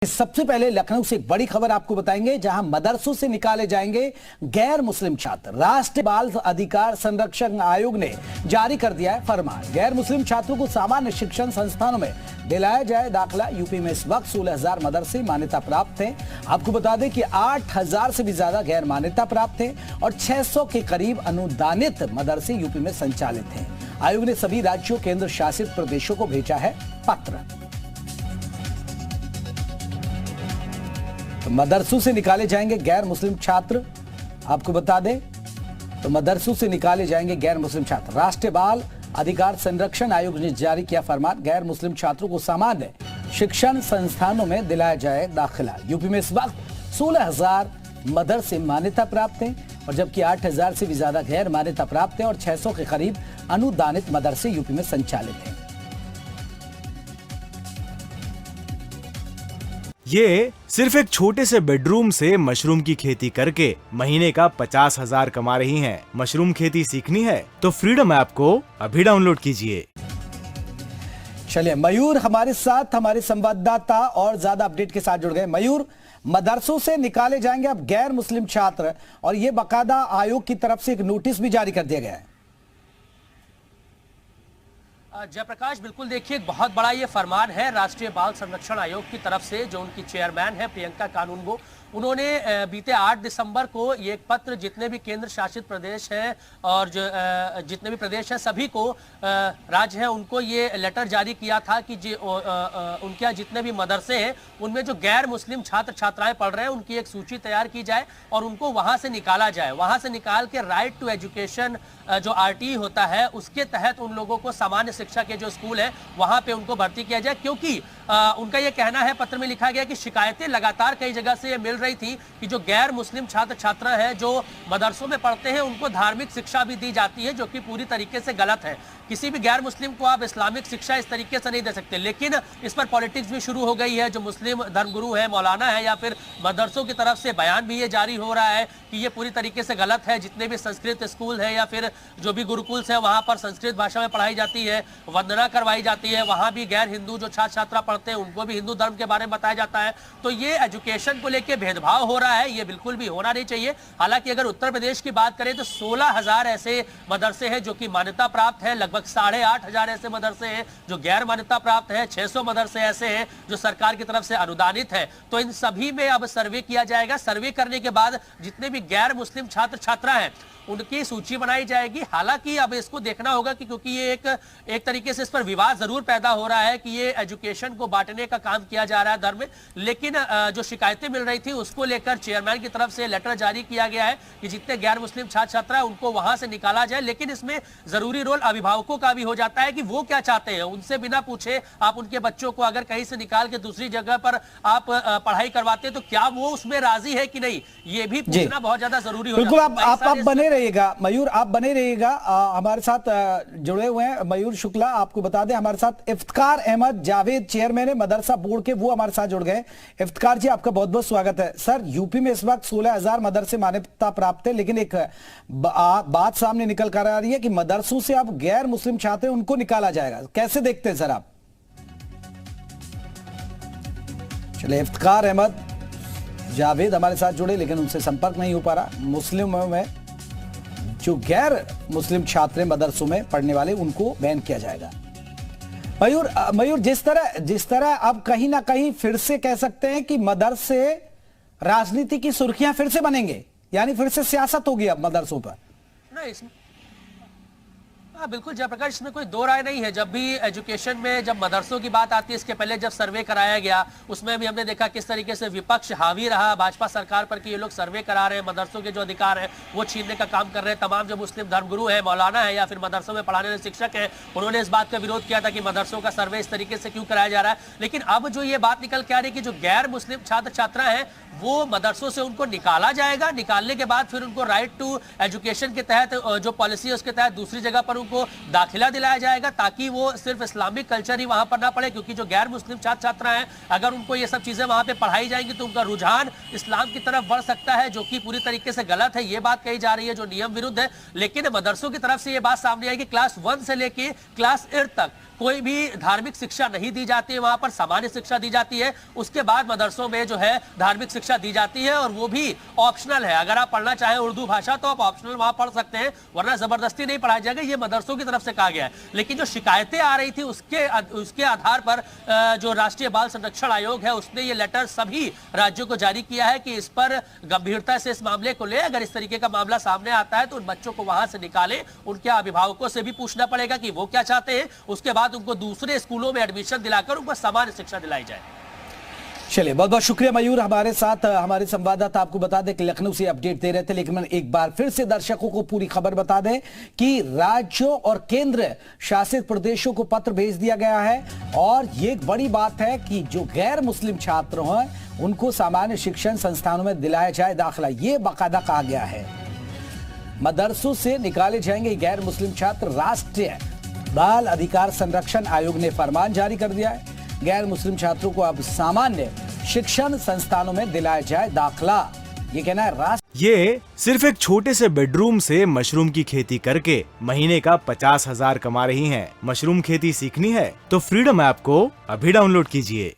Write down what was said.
सबसे पहले लखनऊ से एक बड़ी खबर आपको बताएंगे, जहां मदरसों से निकाले जाएंगे गैर मुस्लिम छात्र। राष्ट्रीय बाल अधिकार संरक्षण आयोग ने जारी कर दिया है फरमान। गैर मुस्लिम छात्रों को सामान्य शिक्षण संस्थानों में दिलाया जाए दाखिला। यूपी में इस वक्त 16,000 मदरसे मान्यता प्राप्त हैं। आपको बता दें कि 8,000 से भी ज्यादा गैर मान्यता प्राप्त हैं और 600 के करीब अनुदानित मदरसे यूपी में संचालित हैं। आयोग ने सभी राज्यों केंद्र शासित प्रदेशों को भेजा है पत्र। तो मदरसों से निकाले जाएंगे गैर मुस्लिम छात्र। आपको बता दें तो मदरसों से निकाले जाएंगे गैर मुस्लिम छात्र। राष्ट्रीय बाल अधिकार संरक्षण आयोग ने जारी किया फरमान। गैर मुस्लिम छात्रों को सामान्य शिक्षण संस्थानों में दिलाया जाए दाखिला। यूपी में इस वक्त 16,000 मदरसे मान्यता प्राप्त हैं और जबकि 8,000 से भी ज्यादा गैर मान्यता प्राप्त हैं और 600 के करीब अनुदानित मदरसे यूपी में संचालित हैं। ये सिर्फ एक छोटे से बेडरूम से मशरूम की खेती करके महीने का 50,000 कमा रही हैं। मशरूम खेती सीखनी है तो फ्रीडम ऐप को अभी डाउनलोड कीजिए। चलिए, मयूर हमारे साथ, हमारे संवाददाता और ज्यादा अपडेट के साथ जुड़ गए। मयूर, मदरसों से निकाले जाएंगे अब गैर मुस्लिम छात्र और ये बाकायदा आयोग की तरफ से एक नोटिस भी जारी कर दिया गया है। जयप्रकाश, बिल्कुल देखिए, एक बहुत बड़ा ये फरमान है राष्ट्रीय बाल संरक्षण आयोग की तरफ से। जो उनकी चेयरमैन है प्रियंका कानूनगो, उन्होंने बीते 8 दिसंबर को ये एक पत्र जितने भी केंद्र शासित प्रदेश हैं और जितने भी प्रदेश हैं सभी को, राज्य हैं, उनको ये लेटर जारी किया था कि उनके यहाँ जितने भी मदरसे हैं उनमें जो गैर मुस्लिम छात्र छात्राएं पढ़ रहे हैं उनकी एक सूची तैयार की जाए और उनको वहां से निकाला जाए। वहां से निकाल के राइट टू एजुकेशन जो RTE होता है उसके तहत उन लोगों को सामान्य शिक्षा के जो स्कूल है वहां पे उनको भर्ती किया जाए। क्योंकि उनका ये कहना है, पत्र में लिखा गया कि शिकायतें लगातार कई जगह से ये मिल रही थी कि जो गैर मुस्लिम छात्र छात्रा हैं जो मदरसों में पढ़ते हैं उनको धार्मिक शिक्षा भी दी जाती है, जो कि पूरी तरीके से गलत है। किसी भी गैर मुस्लिम को आप इस्लामिक शिक्षा इस तरीके से नहीं दे सकते। लेकिन इस पर पॉलिटिक्स भी शुरू हो गई है। जो मुस्लिम धर्मगुरु है, मौलाना है, या फिर मदरसों की तरफ से बयान भी ये जारी हो रहा है कि ये पूरी तरीके से गलत है। जितने भी संस्कृत स्कूल है या फिर जो भी गुरुकुल है वहां पर संस्कृत भाषा में पढ़ाई जाती है, वंदना करवाई जाती है। वहां भी गैर हिंदू जो छात्र छात्रा पढ़ते हैं उनको भी हिंदू धर्म के बारे में बताया जाता है। तो ये एजुकेशन को लेकर भेदभाव हो रहा है, ये बिल्कुल भी होना नहीं चाहिए। हालांकि अगर उत्तर प्रदेश की बात करें तो 16,000 ऐसे मदरसे हैं जो कि मान्यता प्राप्त है। लगभग 8,500 ऐसे मदरसे हैं जो गैर मान्यता प्राप्त है। 600 मदरसे ऐसे हैं जो सरकार की तरफ से अनुदानित है। तो इन सभी में अब सर्वे किया जाएगा। सर्वे करने के बाद जितने भी गैर मुस्लिम छात्र छात्रा हैं उनकी सूची बनाई जाएगी। हालांकि अब इसको देखना होगा कि क्योंकि ये एक तरीके से इस पर विवाद जरूर पैदा हो रहा है कि ये एजुकेशन को बांटने का काम किया जा रहा है धर्म में। लेकिन जो शिकायतें मिल रही थी उसको लेकर चेयरमैन की तरफ से लेटर जारी किया गया है कि जितने गैर मुस्लिम छात्र छात्रा है उनको वहां से निकाला जाए। लेकिन इसमें जरूरी रोल अभिभावकों का भी हो जाता है कि वो क्या चाहते हैं। उनसे बिना पूछे आप उनके बच्चों को अगर कहीं से निकाल के दूसरी जगह पर आप पढ़ाई करवाते हैं तो क्या वो उसमें राजी है कि नहीं, ये भी पूछना बहुत ज्यादा जरूरी हो जाता है। बिल्कुल, आप बने रहिएगा मयूर, आप बने रहिएगा। हमारे साथ जुड़े हुए हैं मयूर शुक्ला। आपको बता दें हमारे साथ इफ्तिकार अहमद जावेद, चेयरमैन है मदरसा बोर्ड के, वो हमारे साथ जुड़ गए। इफ्तिकार जी, आपका बहुत बहुत स्वागत है। सर, यूपी में इस वक्त 16,000 मदरसे मान्यता प्राप्त है, लेकिन एक बात सामने निकल कर आ रही है कि मदरसों से अब गैर मुस्लिम छात्र उनको निकाला जाएगा। कैसे देखते हैं सर आप? चलिए, इफ्तिकार अहमद जावेद हमारे साथ जुड़े लेकिन उनसे संपर्क नहीं हो पा रहा। मुस्लिमों में जो गैर मुस्लिम छात्र मदरसों में पढ़ने वाले उनको बैन किया जाएगा। मयूर, जिस तरह अब कहीं ना कहीं फिर से कह सकते हैं कि मदरसे राजनीति की सुर्खियां फिर से बनेंगे, यानी फिर से सियासत होगी अब मदरसों पर। नहीं, हाँ बिल्कुल जयप्रकाश, इसमें कोई दो राय नहीं है। जब भी एजुकेशन में जब मदरसों की बात आती है, इसके पहले जब सर्वे कराया गया उसमें भी हमने देखा किस तरीके से विपक्ष हावी रहा भाजपा सरकार पर कि ये लोग सर्वे करा रहे हैं, मदरसों के जो अधिकार है वो छीनने का काम कर रहे हैं। तमाम जो मुस्लिम धर्मगुरु है, मौलाना है या फिर मदरसों में पढ़ाने वाले शिक्षक हैं, उन्होंने इस बात का विरोध किया था कि मदरसों का सर्वे इस तरीके से क्यों कराया जा रहा है। लेकिन अब जो ये बात निकल के आ रही है कि जो गैर मुस्लिम छात्र छात्रा है वो मदरसों से उनको निकाला जाएगा। निकालने के बाद फिर उनको राइट टू एजुकेशन के तहत जो पॉलिसी है उसके तहत दूसरी जगह पर उनको को दाखिला दिलाया जाएगा, ताकि वो सिर्फ इस्लामिक कल्चर ही वहां पर ना पढ़े, क्योंकि जो गैर मुस्लिम छात्र छात्रा हैं, अगर उनको ये सब चीजें वहां पे पढ़ाई जाएंगी तो उनका रुझान इस्लाम की तरफ बढ़ सकता है, जो कि पूरी तरीके से गलत है। ये बात कही जा रही है, जो नियम विरुद्ध है। लेकिन मदरसों की तरफ से ये बात सामने आई कि क्लास 1 से लेके क्लास 8 तक कोई भी धार्मिक शिक्षा नहीं दी जाती है, वहां पर सामान्य शिक्षा दी जाती है। उसके बाद मदरसों में जो है धार्मिक शिक्षा दी जाती है, और वो भी ऑप्शनल है। अगर आप पढ़ना चाहें उर्दू भाषा तो आप ऑप्शनल वहां पढ़ सकते हैं, वरना जबरदस्ती नहीं पढ़ाया जाएगा, ये मदरसों की तरफ से कहा गया है। लेकिन जो शिकायतें आ रही थी उसके आधार पर जो राष्ट्रीय बाल संरक्षण आयोग है उसने ये लेटर सभी राज्यों को जारी किया है कि इस पर गंभीरता से इस मामले को ले, अगर इस तरीके का मामला सामने आता है तो उन बच्चों को वहां से निकालें। उनके अभिभावकों से भी पूछना पड़ेगा कि वो क्या चाहते हैं, उसके बाद उनको दूसरे स्कूलों में एडमिशन दिलाकर उनको सामान्य शिक्षा दिलाई जाए। चलिए, बहुत बहुत शुक्रिया मयूर, हमारे साथ हमारे संवाददाता आपको बता दें कि लखनऊ से अपडेट दे रहे थे। लेकिन मैं एक बार फिर से दर्शकों को पूरी खबर बता दें कि राज्यों और केंद्र शासित प्रदेशों को पत्र भेज दिया गया है, और ये एक बड़ी बात है कि जो गैर मुस्लिम छात्र हैं उनको सामान्य शिक्षण संस्थानों में दिलाया जाए दाखिला। ये बाकायदा कहा गया है, मदरसों से निकाले जाएंगे गैर मुस्लिम छात्र। राष्ट्रीय बाल अधिकार संरक्षण आयोग ने फरमान जारी कर दिया है, गैर मुस्लिम छात्रों को अब सामान्य शिक्षण संस्थानों में दिलाया जाए दाखला। ये कहना है राष्ट्र। ये सिर्फ एक छोटे से बेडरूम से मशरूम की खेती करके महीने का 50,000 कमा रही हैं। मशरूम खेती सीखनी है तो फ्रीडम ऐप को अभी डाउनलोड कीजिए।